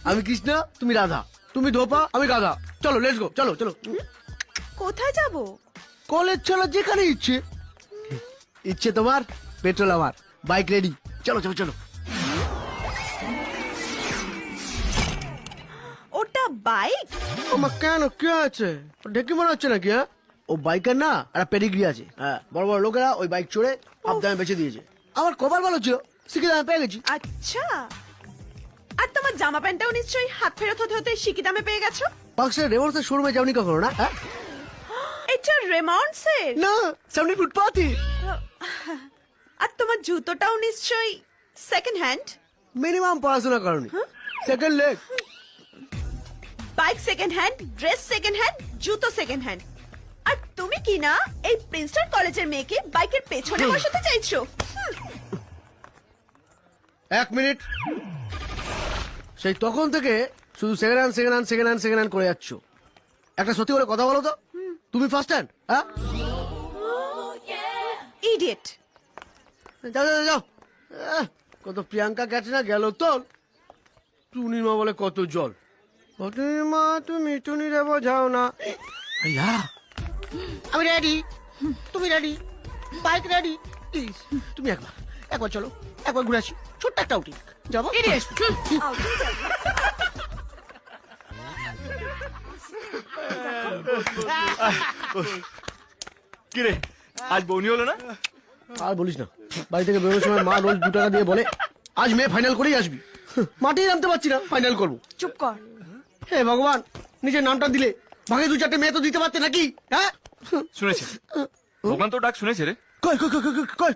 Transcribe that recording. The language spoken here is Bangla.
আমি কৃষ্ণ, তুমি রাধা, তুমি ধোপা, আমি গাধা। চলো লেটস গো, চলো চলো। কোথায় যাব? কলেজ চলো, যেখানে ইচ্ছে। ইচ্ছে তোমার, পেট্রোল আমার, বাইক রেডি। চলো চলো চলো। ওটা বাইক? আমার কেন, কি আছে? ঢেকি মনে হচ্ছে নাকি? হ্যাঁ, ও বাইকের না একটা পেডিগ্রি আছে। হ্যাঁ, বড় বড় লোকেরা ওই বাইক চড়ে হাফ দামে বেচে দিয়েছে। আমার কবার ভালো ছিল, শিখে দামে পেয়ে গেছি। আচ্ছা, আর তোমার জামা প্যান্টটাও নিশ্চয়ই হাত ফেরত হতে হতে শিকি দামে পেয়ে গেছো। পাকসের রেভলসের শোরুমে যাওনি কখনো না? হ্যাঁ এটা রেমন্ডসের? না, সামনে ফুটপাথে। আর তোমার জুতোটাও নিশ্চয়ই সেকেন্ড হ্যান্ড। মিনিমাম পড়াশোনা করনি, second leg. Bike second hand, dress second hand, জুতো সেকেন্ড হ্যান্ড। আর তুমি কি না এই প্রিন্সটন কলেজের মেয়েকে বাইকের পেছনে বসাতে চাইছো? এক মিনিট, সেই তখন থেকে শুধু second hand second hand second hand second hand করে যাচ্ছ। একটা সত্যি করে কথা বলো তো, তুমি ফার্স্ট হ্যান্ড? হ্যাঁ, ইডিয়েট। যাও যাও যাও। কত প্রিয়াঙ্কা ক্যাটরিনা গেল তো, টুনিমা বলে কত জল। টুনিমা তুমি টুনিরে বোঝাও না। আইয়া, আমি রেডি, তুমি রেডি, বাইক রেডি। প্লিজ তুমি একবার একবার চলো, একবার ঘুরে আসি, ছোট্ট একটা আউটিং যাবো। কিরে, আজ বউনি হলো না? আর বলিস না, বাড়ি থেকে বেরোনোর সময় মা রোজ 2 টাকা দিয়ে বলে আজ মেয়ে ফাইনাল করেই আসবি। মাঠেই নামতে পারছি না, ফাইনাল করবো। চুপ কর। হে ভগবান, নিজের নামটা দিলে ভাগে 2-4টে মেয়ে তো দিতে পারতে নাকি? হ্যাঁ, শুনেছে ভগবান তো ডাক শুনেছে রে। কই কই কই কই কই